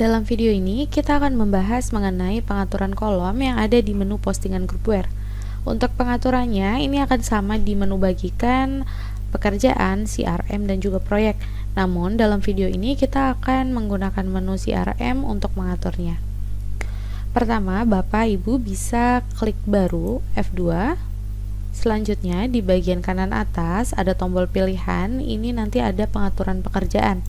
Dalam video ini, kita akan membahas mengenai pengaturan kolom yang ada di menu postingan Groupware. Untuk pengaturannya, ini akan sama di menu bagikan, pekerjaan, CRM, dan juga proyek. Namun, dalam video ini kita akan menggunakan menu CRM untuk mengaturnya. Pertama, Bapak Ibu bisa klik baru F2. Selanjutnya, di bagian kanan atas ada tombol pilihan, ini nanti ada pengaturan pekerjaan.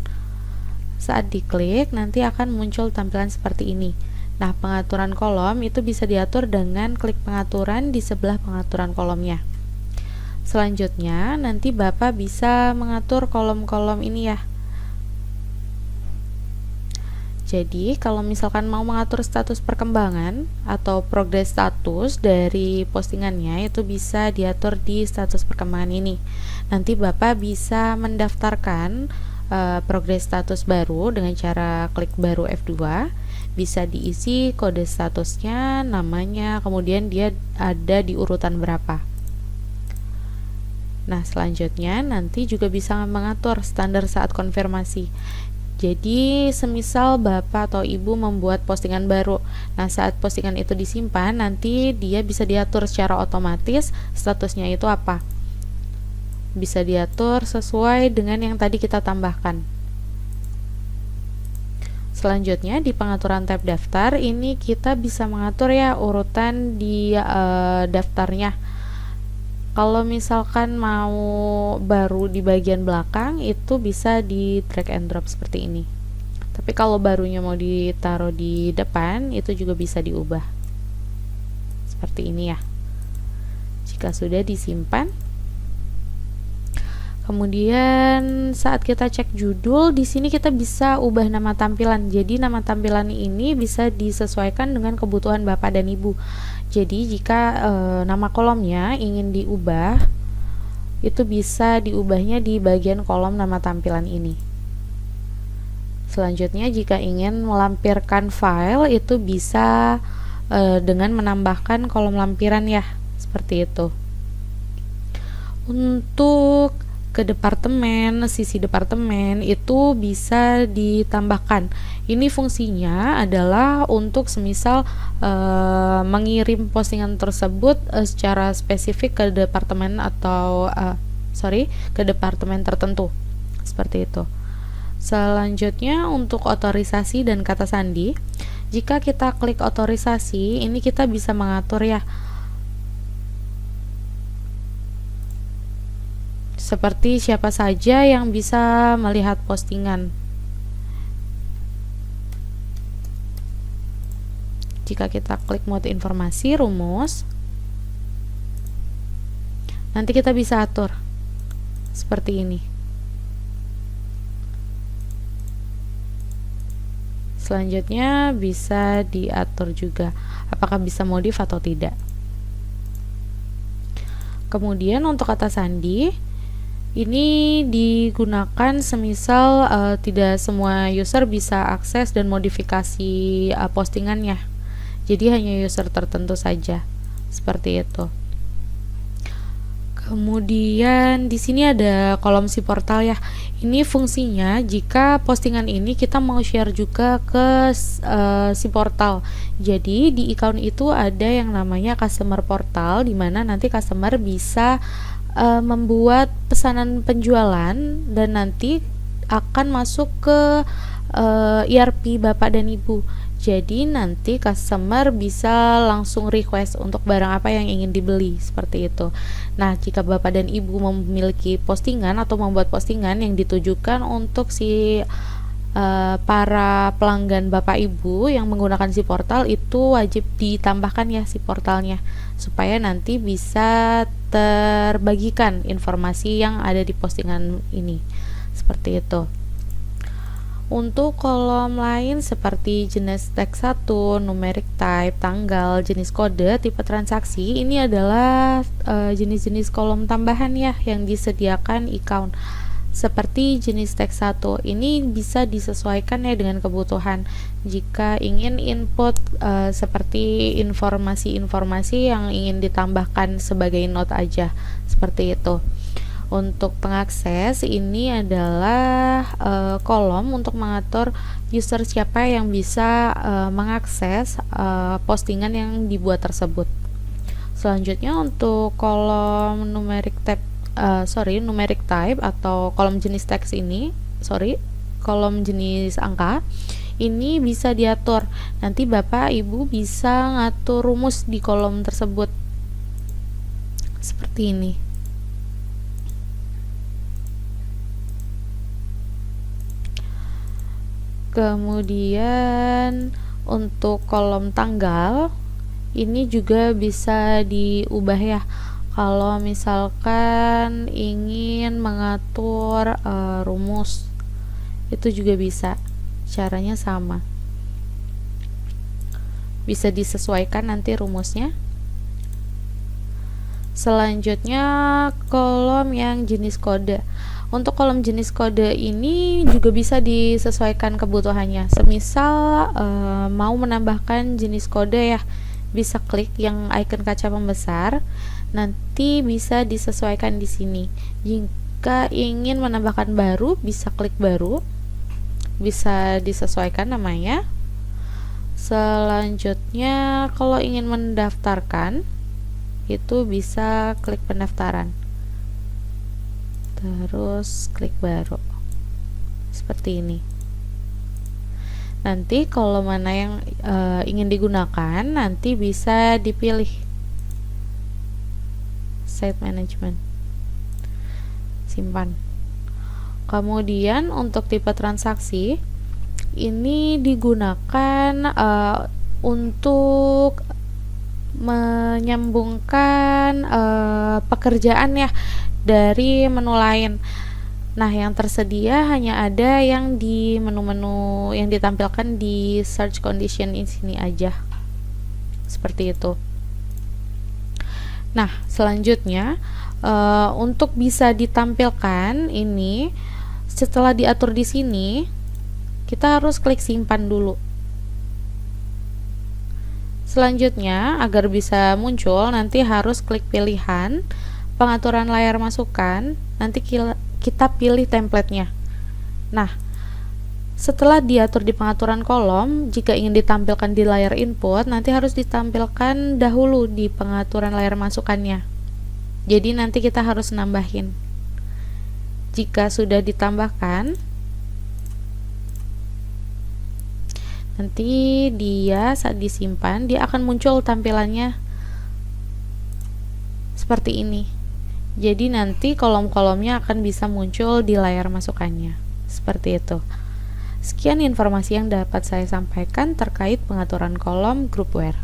Saat diklik, nanti akan muncul tampilan seperti ini. Nah, pengaturan kolom itu bisa diatur dengan klik pengaturan di sebelah pengaturan kolomnya. Selanjutnya, nanti Bapak bisa mengatur kolom-kolom ini ya. Jadi, kalau misalkan mau mengatur status perkembangan atau progress status dari postingannya, itu bisa diatur di status perkembangan ini. Nanti Bapak bisa mendaftarkan progress status baru dengan cara klik baru F2. Bisa diisi kode statusnya, namanya, kemudian dia ada di urutan berapa. Nah, selanjutnya nanti juga bisa mengatur standar saat konfirmasi. Jadi, semisal Bapak atau Ibu membuat postingan baru, nah saat postingan itu disimpan, nanti dia bisa diatur secara otomatis statusnya itu apa. Bisa diatur sesuai dengan yang tadi kita tambahkan. Selanjutnya di pengaturan tab daftar, ini kita bisa mengatur ya urutan di daftarnya. Kalau misalkan mau baru di bagian belakang, itu bisa di drag and drop seperti ini. Tapi kalau barunya mau ditaruh di depan, itu juga bisa diubah seperti ini ya. Jika sudah disimpan, kemudian saat kita cek judul, di sini kita bisa ubah nama tampilan. Jadi nama tampilan ini bisa disesuaikan dengan kebutuhan Bapak dan Ibu. Jadi jika nama kolomnya ingin diubah, itu bisa diubahnya di bagian kolom nama tampilan ini. Selanjutnya jika ingin melampirkan file, itu bisa dengan menambahkan kolom lampiran ya, seperti itu. Untuk ke departemen, sisi departemen itu bisa ditambahkan. Ini fungsinya adalah untuk semisal mengirim postingan tersebut secara spesifik ke departemen atau ke departemen tertentu, seperti itu. Selanjutnya untuk otorisasi dan kata sandi, jika kita klik otorisasi, ini kita bisa mengatur ya, seperti siapa saja yang bisa melihat postingan. Jika kita klik mode informasi, rumus, nanti kita bisa atur seperti ini. Selanjutnya bisa diatur juga apakah bisa modif atau tidak. Kemudian untuk kata sandi, ini digunakan semisal tidak semua user bisa akses dan modifikasi postingannya. Jadi hanya user tertentu saja. Seperti itu. Kemudian di sini ada kolom si portal ya. Ini fungsinya jika postingan ini kita mau share juga ke si portal. Jadi di account itu ada yang namanya customer portal, di mana nanti customer bisa membuat pesanan penjualan dan nanti akan masuk ke ERP Bapak dan Ibu. Jadi nanti customer bisa langsung request untuk barang apa yang ingin dibeli, seperti itu. Nah, jika Bapak dan Ibu memiliki postingan atau membuat postingan yang ditujukan untuk si para pelanggan Bapak Ibu yang menggunakan si portal, itu wajib ditambahkan ya si portalnya, supaya nanti bisa terbagikan informasi yang ada di postingan ini, seperti itu. Untuk kolom lain seperti jenis teks 1, numeric type, tanggal, jenis kode, tipe transaksi, ini adalah jenis-jenis kolom tambahan ya yang disediakan account. Seperti jenis teks 1 ini bisa disesuaikan ya dengan kebutuhan. Jika ingin input seperti informasi-informasi yang ingin ditambahkan sebagai note aja, seperti itu. Untuk pengakses ini adalah kolom untuk mengatur user siapa yang bisa mengakses postingan yang dibuat tersebut. Selanjutnya untuk kolom numeric type atau kolom jenis teks ini, kolom jenis angka ini bisa diatur. Nanti Bapak Ibu bisa ngatur rumus di kolom tersebut seperti ini. Kemudian untuk kolom tanggal ini juga bisa diubah ya. Kalau misalkan ingin mengatur rumus, itu juga bisa. Caranya sama. Bisa disesuaikan nanti rumusnya. Selanjutnya kolom yang jenis kode. Untuk kolom jenis kode ini juga bisa disesuaikan kebutuhannya. Semisal mau menambahkan jenis kode ya, bisa klik yang icon kaca pembesar. Nanti bisa disesuaikan di sini. Jika ingin menambahkan baru, bisa klik baru. Bisa disesuaikan namanya. Selanjutnya kalau ingin mendaftarkan, itu bisa klik pendaftaran. Terus klik baru seperti ini. Nanti kalau mana yang ingin digunakan, nanti bisa dipilih site management, simpan. Kemudian untuk tipe transaksi ini digunakan untuk menyambungkan pekerjaan ya dari menu lain. Nah, yang tersedia hanya ada yang di menu-menu yang ditampilkan di search condition di sini aja. Seperti itu. Nah, selanjutnya untuk bisa ditampilkan ini setelah diatur di sini, kita harus klik simpan dulu. Selanjutnya, agar bisa muncul nanti harus klik pilihan pengaturan layar masukan, nanti kita pilih templatenya. Nah, setelah diatur di pengaturan kolom, jika ingin ditampilkan di layar input, nanti harus ditampilkan dahulu di pengaturan layar masukannya. Jadi nanti kita harus nambahin. Jika sudah ditambahkan, nanti dia saat disimpan, dia akan muncul tampilannya seperti ini. Jadi nanti kolom-kolomnya akan bisa muncul di layar masukannya. Seperti itu. Sekian informasi yang dapat saya sampaikan terkait pengaturan kolom Groupware.